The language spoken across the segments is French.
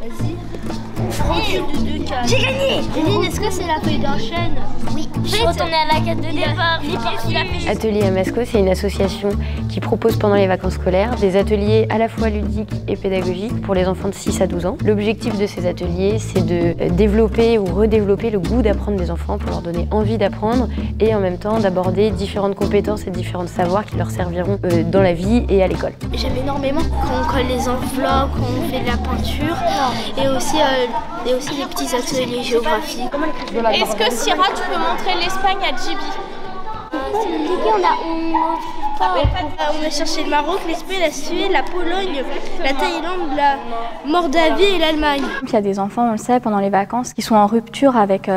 Vas-y. J'ai gagné. Janine, est-ce que c'est la feuille d'un chêne? Oui. Je suis retournée à la case de départ. Atelier Amasco, c'est une association qui propose pendant les vacances scolaires des ateliers à la fois ludiques et pédagogiques pour les enfants de 6 à 12 ans. L'objectif de ces ateliers, c'est de développer ou redévelopper le goût d'apprendre des enfants pour leur donner envie d'apprendre et en même temps d'aborder différentes compétences et différents savoirs qui leur serviront dans la vie et à l'école. J'aime énormément quand on colle les enveloppes, quand on fait de la peinture et aussi les petits ateliers géographiques. Est-ce que Syrah, tu peux montrer l'Espagne à Djibi? C'est compliqué, On a cherché le Maroc, l'Espagne, la Suède, la Pologne, la Thaïlande, la Moldavie et l'Allemagne. Il y a des enfants, on le sait, pendant les vacances, qui sont en rupture avec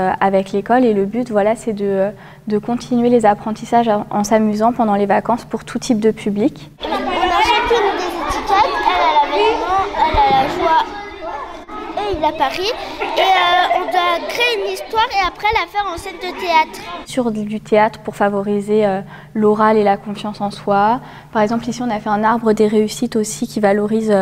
l'école et le but, voilà, c'est de continuer les apprentissages en s'amusant pendant les vacances pour tout type de public. On a chacune des étiquettes, elle a l'amusement, elle a la joie et il a Paris. Et on doit créer une histoire et après la faire en scène de théâtre. Sur du théâtre pour favoriser l'oral et la confiance en soi. Par exemple, ici, on a fait un arbre des réussites aussi qui valorise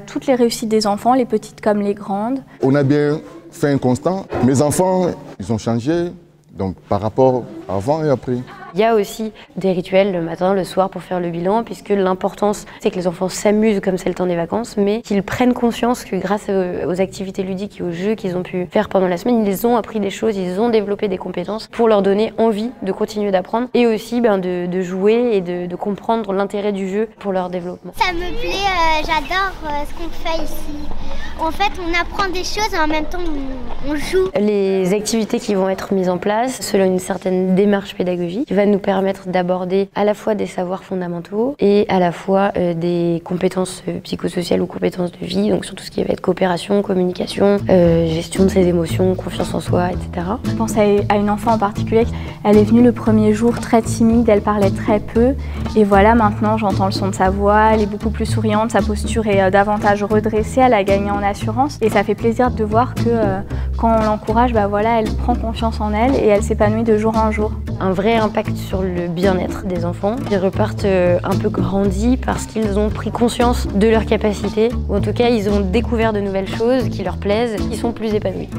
toutes les réussites des enfants, les petites comme les grandes. On a bien fait un constat. Mes enfants, ils ont changé donc, par rapport à avant et après. Il y a aussi des rituels le matin, le soir pour faire le bilan, puisque l'importance, c'est que les enfants s'amusent comme c'est le temps des vacances, mais qu'ils prennent conscience que grâce aux activités ludiques et aux jeux qu'ils ont pu faire pendant la semaine, ils ont appris des choses, ils ont développé des compétences pour leur donner envie de continuer d'apprendre et aussi de jouer et de comprendre l'intérêt du jeu pour leur développement. Ça me plaît, j'adore ce qu'on fait ici. En fait, on apprend des choses et en même temps, on joue. Les activités qui vont être mises en place selon une certaine démarche pédagogique va nous permettre d'aborder à la fois des savoirs fondamentaux et à la fois des compétences psychosociales ou compétences de vie, donc sur tout ce qui va être coopération, communication, gestion de ses émotions, confiance en soi, etc. Je pense à une enfant en particulier, elle est venue le premier jour très timide, elle parlait très peu et voilà, maintenant j'entends le son de sa voix, elle est beaucoup plus souriante, sa posture est davantage redressée, elle a gagné en assurance et ça fait plaisir de voir que quand on l'encourage, elle prend confiance en elle et elle s'épanouit de jour en jour. Un vrai impact sur le bien-être des enfants. Ils repartent un peu grandis parce qu'ils ont pris conscience de leurs capacités, ou en tout cas ils ont découvert de nouvelles choses qui leur plaisent, ils sont plus épanouis.